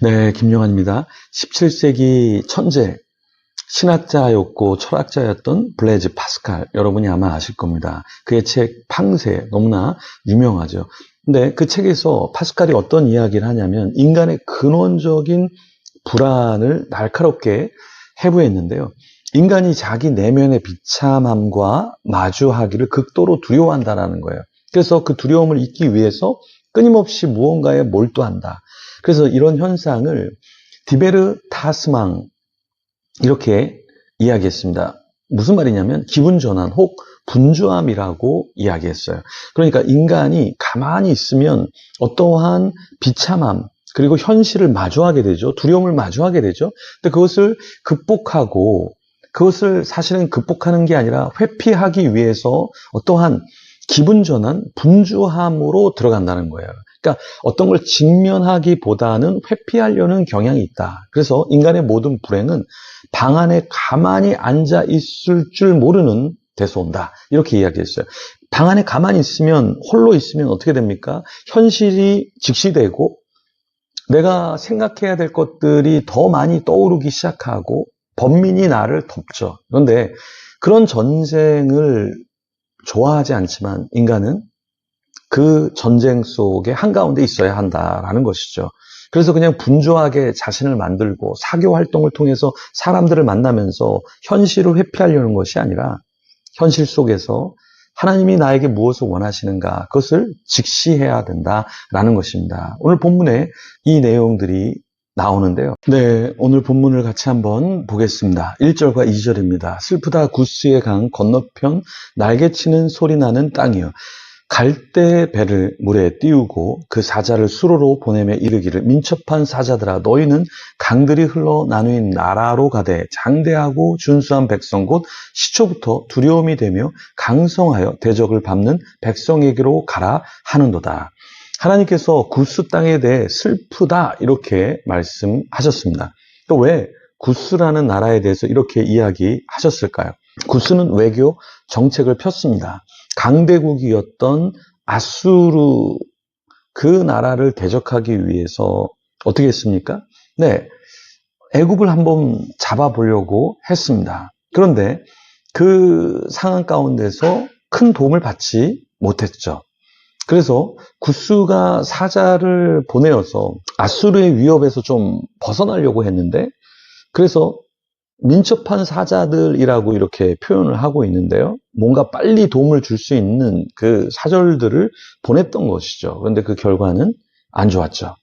네, 김용환입니다. 17세기 천재, 신학자였고 철학자였던 블레즈 파스칼, 여러분이 아마 아실 겁니다. 그의 책 팡세, 너무나 유명하죠. 근데 그 책에서 파스칼이 어떤 이야기를 하냐면 인간의 근원적인 불안을 날카롭게 해부했는데요. 인간이 자기 내면의 비참함과 마주하기를 극도로 두려워한다는 거예요. 그래서 그 두려움을 잊기 위해서 끊임없이 무언가에 몰두한다. 그래서 이런 현상을 디베르 타스망 이렇게 이야기했습니다. 무슨 말이냐면 기분 전환 혹 분주함이라고 이야기했어요. 그러니까 인간이 가만히 있으면 어떠한 비참함 그리고 현실을 마주하게 되죠. 두려움을 마주하게 되죠. 근데 그것을 극복하고 그것을 사실은 극복하는 게 아니라 회피하기 위해서 어떠한 기분 전환, 분주함으로 들어간다는 거예요. 그러니까 어떤 걸 직면하기보다는 회피하려는 경향이 있다. 그래서 인간의 모든 불행은 방 안에 가만히 앉아 있을 줄 모르는 데서 온다. 이렇게 이야기했어요. 방 안에 가만히 있으면, 홀로 있으면 어떻게 됩니까? 현실이 직시되고 내가 생각해야 될 것들이 더 많이 떠오르기 시작하고 번민이 나를 덮죠. 그런데 그런 전쟁을 좋아하지 않지만 인간은 그 전쟁 속에 한가운데 있어야 한다라는 것이죠. 그래서 그냥 분주하게 자신을 만들고 사교 활동을 통해서 사람들을 만나면서 현실을 회피하려는 것이 아니라 현실 속에서 하나님이 나에게 무엇을 원하시는가 그것을 직시해야 된다라는 것입니다. 오늘 본문에 이 내용들이 나오는데요. 네, 오늘 본문을 같이 한번 보겠습니다. 1절과 2절입니다. 슬프다 구스의 강 건너편 날개치는 소리 나는 땅이여. 갈대 배를 물에 띄우고 그 사자를 수로로 보내며 이르기를 민첩한 사자들아 너희는 강들이 흘러 나누인 나라로 가되 장대하고 준수한 백성 곧 시초부터 두려움이 되며 강성하여 대적을 밟는 백성에게로 가라 하는도다. 하나님께서 구스 땅에 대해 슬프다 이렇게 말씀하셨습니다. 또 왜 구스라는 나라에 대해서 이렇게 이야기하셨을까요? 구스는 외교 정책을 폈습니다. 강대국이었던 아수르 그 나라를 대적하기 위해서 어떻게 했습니까? 네, 애굽을 한번 잡아보려고 했습니다. 그런데 그 상황 가운데서 큰 도움을 받지 못했죠. 그래서 구스가 사자를 보내어서 아수르의 위협에서 좀 벗어나려고 했는데 그래서 민첩한 사자들이라고 이렇게 표현을 하고 있는데요. 뭔가 빨리 도움을 줄 수 있는 그 사절들을 보냈던 것이죠. 그런데 그 결과는 안 좋았죠.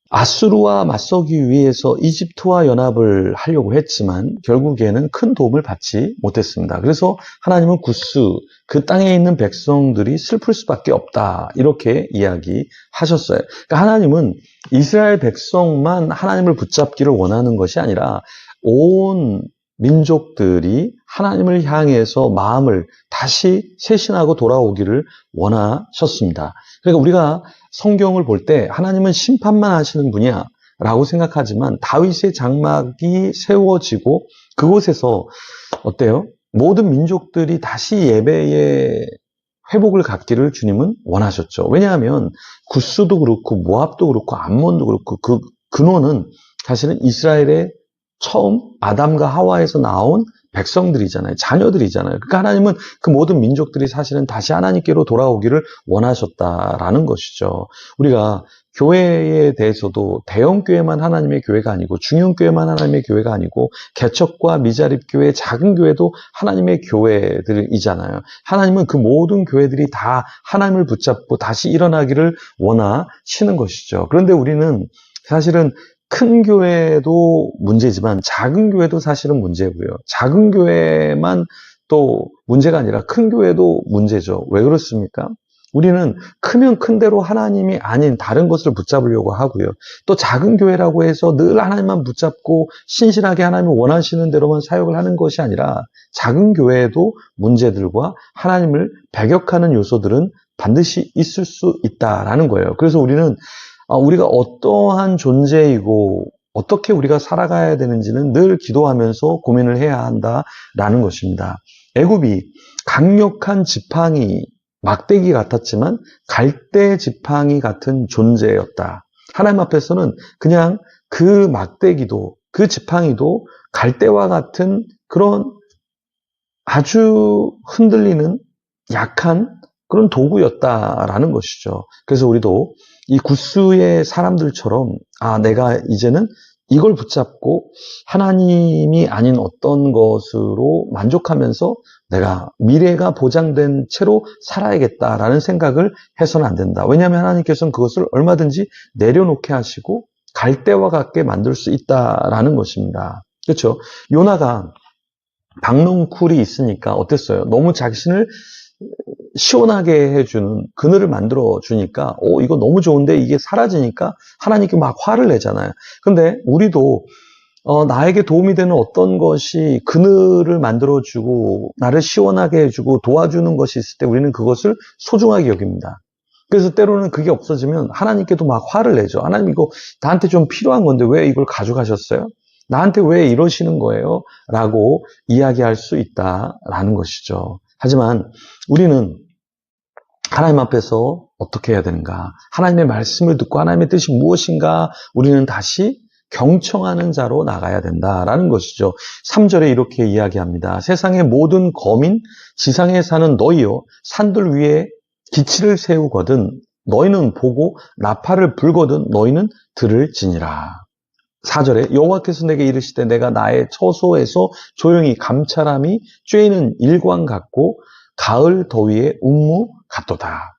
아수르와 맞서기 위해서 이집트와 연합을 하려고 했지만 결국에는 큰 도움을 받지 못했습니다. 그래서 하나님은 구스, 그 땅에 있는 백성들이 슬플 수밖에 없다. 이렇게 이야기하셨어요. 그러니까 하나님은 이스라엘 백성만 하나님을 붙잡기를 원하는 것이 아니라 온 민족들이 하나님을 향해서 마음을 다시 쇄신하고 돌아오기를 원하셨습니다. 그러니까 우리가 성경을 볼 때 하나님은 심판만 하시는 분이야 라고 생각하지만 다윗의 장막이 세워지고 그곳에서 어때요? 모든 민족들이 다시 예배의 회복을 갖기를 주님은 원하셨죠. 왜냐하면 구스도 그렇고 모압도 그렇고 암몬도 그렇고 그 근원은 사실은 이스라엘의 처음 아담과 하와에서 나온 백성들이잖아요. 자녀들이잖아요. 그러니까 하나님은 그 모든 민족들이 사실은 다시 하나님께로 돌아오기를 원하셨다라는 것이죠. 우리가 교회에 대해서도 대형교회만 하나님의 교회가 아니고 중형교회만 하나님의 교회가 아니고 개척과 미자립교회, 작은 교회도 하나님의 교회들이잖아요. 하나님은 그 모든 교회들이 다 하나님을 붙잡고 다시 일어나기를 원하시는 것이죠. 그런데 우리는 사실은 큰 교회도 문제지만 작은 교회도 사실은 문제고요. 작은 교회만 또 문제가 아니라 큰 교회도 문제죠. 왜 그렇습니까? 우리는 크면 큰 대로 하나님이 아닌 다른 것을 붙잡으려고 하고요. 또 작은 교회라고 해서 늘 하나님만 붙잡고 신실하게 하나님이 원하시는 대로만 사역을 하는 것이 아니라 작은 교회에도 문제들과 하나님을 배격하는 요소들은 반드시 있을 수 있다라는 거예요. 그래서 우리가 어떠한 존재이고 어떻게 우리가 살아가야 되는지는 늘 기도하면서 고민을 해야 한다라는 것입니다. 애굽이 강력한 지팡이, 막대기 같았지만 갈대 지팡이 같은 존재였다. 하나님 앞에서는 그냥 그 막대기도, 그 지팡이도 갈대와 같은 그런 아주 흔들리는 약한 그런 도구였다라는 것이죠. 그래서 우리도 이 구스의 사람들처럼 내가 이제는 이걸 붙잡고 하나님이 아닌 어떤 것으로 만족하면서 내가 미래가 보장된 채로 살아야겠다라는 생각을 해서는 안 된다. 왜냐하면 하나님께서는 그것을 얼마든지 내려놓게 하시고 갈대와 같게 만들 수 있다라는 것입니다. 그렇죠? 요나가 박농쿨이 있으니까 어땠어요? 너무 자신을 시원하게 해주는 그늘을 만들어 주니까 이거 너무 좋은데 이게 사라지니까 하나님께 막 화를 내잖아요. 근데 우리도 나에게 도움이 되는 어떤 것이 그늘을 만들어 주고 나를 시원하게 해주고 도와주는 것이 있을 때 우리는 그것을 소중하게 여깁니다. 그래서 때로는 그게 없어지면 하나님께도 막 화를 내죠. 하나님 이거 나한테 좀 필요한 건데 왜 이걸 가져가셨어요? 나한테 왜 이러시는 거예요? 라고 이야기할 수 있다라는 것이죠. 하지만 우리는 하나님 앞에서 어떻게 해야 되는가? 하나님의 말씀을 듣고 하나님의 뜻이 무엇인가? 우리는 다시 경청하는 자로 나가야 된다라는 것이죠. 3절에 이렇게 이야기합니다. 세상의 모든 거민, 지상에 사는 너희여, 산들 위에 기치를 세우거든 너희는 보고 나팔을 불거든 너희는 들을지니라. 4절에 여호와께서 내게 이르시되 내가 나의 처소에서 조용히 감찰함이 쬐이는 일광 같고 가을 더위의 운무 같도다.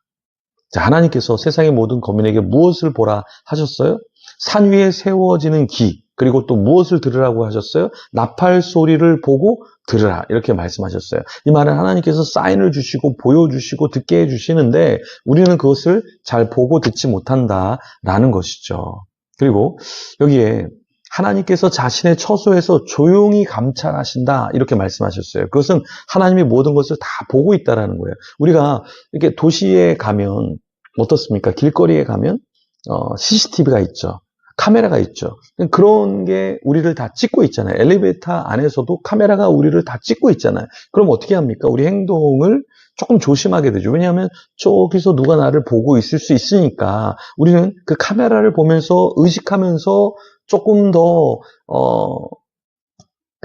자, 하나님께서 세상의 모든 거민에게 무엇을 보라 하셨어요? 산 위에 세워지는 기, 그리고 또 무엇을 들으라고 하셨어요? 나팔 소리를 보고 들으라, 이렇게 말씀하셨어요. 이 말은 하나님께서 사인을 주시고 보여주시고 듣게 해주시는데 우리는 그것을 잘 보고 듣지 못한다라는 것이죠. 그리고 여기에 하나님께서 자신의 처소에서 조용히 감찰하신다 이렇게 말씀하셨어요. 그것은 하나님이 모든 것을 다 보고 있다라는 거예요. 우리가 이렇게 도시에 가면 어떻습니까? 길거리에 가면 CCTV가 있죠. 카메라가 있죠. 그런 게 우리를 다 찍고 있잖아요. 엘리베이터 안에서도 카메라가 우리를 다 찍고 있잖아요. 그럼 어떻게 합니까? 우리 행동을 조금 조심하게 되죠. 왜냐하면 저기서 누가 나를 보고 있을 수 있으니까 우리는 그 카메라를 보면서 의식하면서 조금 더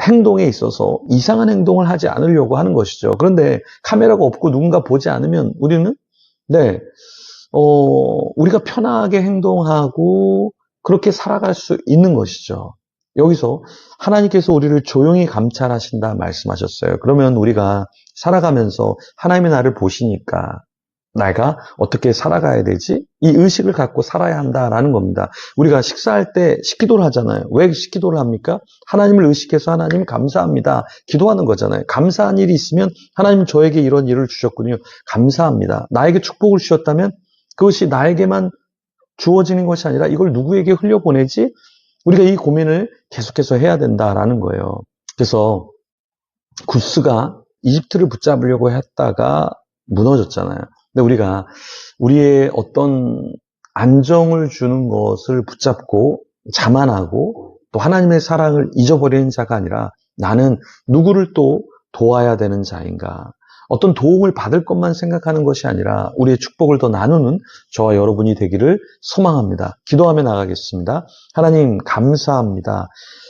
행동에 있어서 이상한 행동을 하지 않으려고 하는 것이죠. 그런데 카메라가 없고 누군가 보지 않으면 우리는 우리가 편하게 행동하고 그렇게 살아갈 수 있는 것이죠. 여기서 하나님께서 우리를 조용히 감찰하신다 말씀하셨어요. 그러면 우리가 살아가면서 하나님이 나를 보시니까 내가 어떻게 살아가야 되지? 이 의식을 갖고 살아야 한다라는 겁니다. 우리가 식사할 때 식기도를 하잖아요. 왜 식기도를 합니까? 하나님을 의식해서 하나님 감사합니다. 기도하는 거잖아요. 감사한 일이 있으면 하나님 저에게 이런 일을 주셨군요. 감사합니다. 나에게 축복을 주셨다면 그것이 나에게만 주어지는 것이 아니라 이걸 누구에게 흘려보내지? 우리가 이 고민을 계속해서 해야 된다라는 거예요. 그래서 구스가 이집트를 붙잡으려고 했다가 무너졌잖아요. 근데 우리가 우리의 어떤 안정을 주는 것을 붙잡고 자만하고 또 하나님의 사랑을 잊어버리는 자가 아니라 나는 누구를 또 도와야 되는 자인가? 어떤 도움을 받을 것만 생각하는 것이 아니라 우리의 축복을 더 나누는 저와 여러분이 되기를 소망합니다. 기도하며 나가겠습니다. 하나님 감사합니다.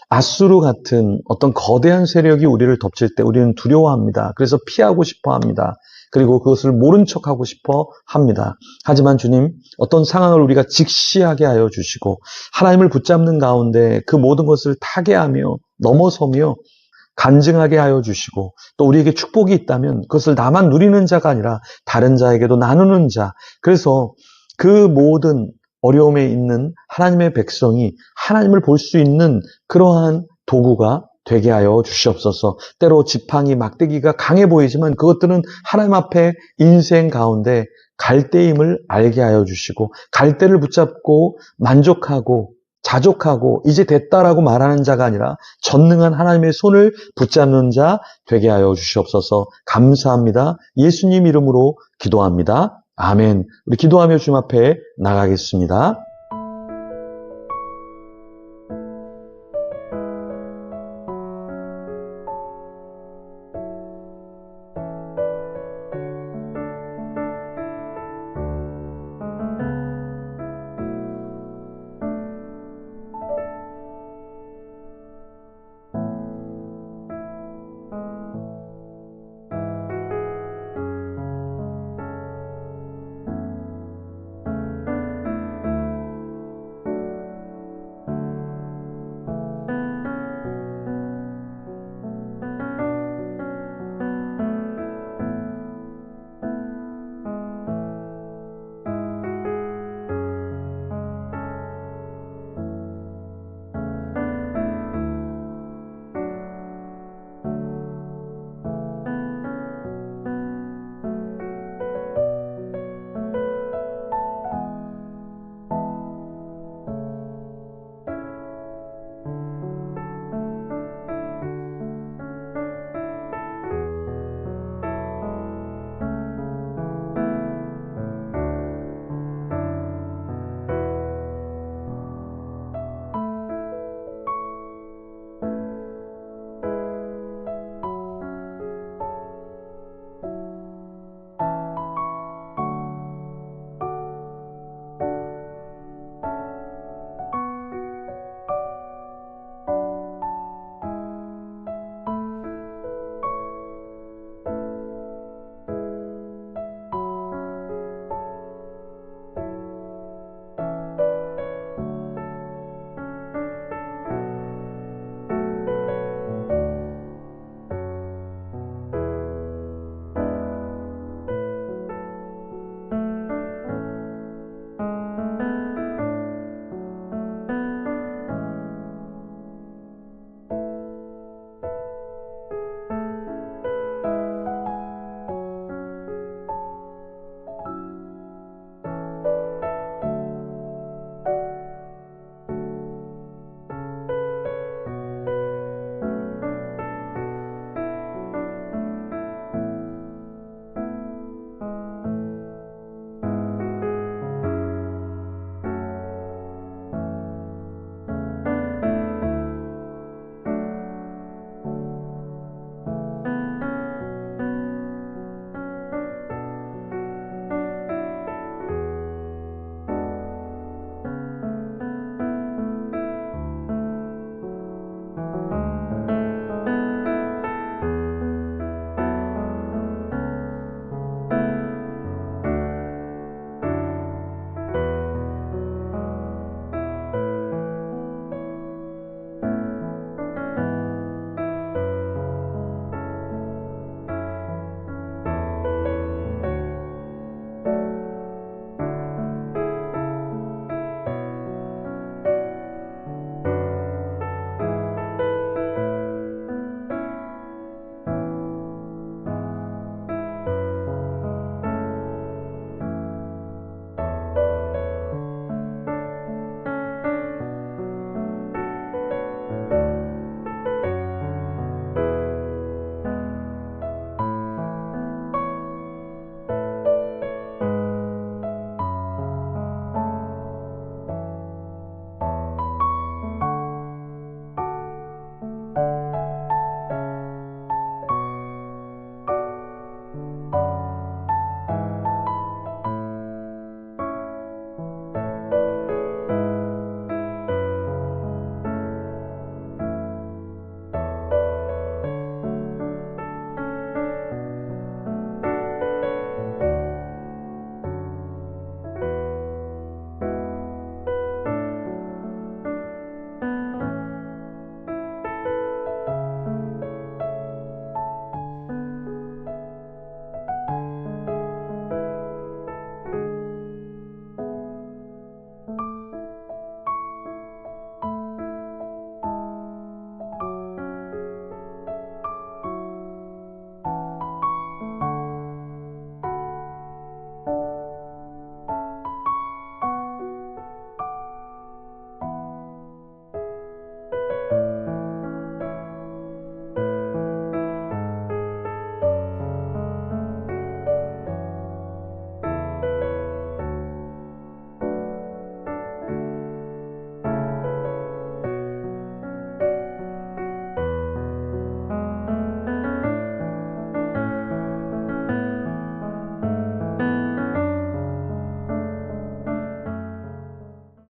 아수르 같은 어떤 거대한 세력이 우리를 덮칠 때 우리는 두려워합니다. 그래서 피하고 싶어 합니다. 그리고 그것을 모른 척하고 싶어 합니다. 하지만 주님, 어떤 상황을 우리가 직시하게 하여 주시고 하나님을 붙잡는 가운데 그 모든 것을 타개하며 넘어서며 간증하게 하여 주시고 또 우리에게 축복이 있다면 그것을 나만 누리는 자가 아니라 다른 자에게도 나누는 자. 그래서 그 모든 어려움에 있는 하나님의 백성이 하나님을 볼 수 있는 그러한 도구가 되게 하여 주시옵소서. 때로 지팡이, 막대기가 강해 보이지만 그것들은 하나님 앞에 인생 가운데 갈대임을 알게 하여 주시고 갈대를 붙잡고 만족하고 자족하고 이제 됐다라고 말하는 자가 아니라 전능한 하나님의 손을 붙잡는 자 되게 하여 주시옵소서. 감사합니다. 예수님 이름으로 기도합니다. 아멘. 우리 기도하며 주님 앞에 나가겠습니다.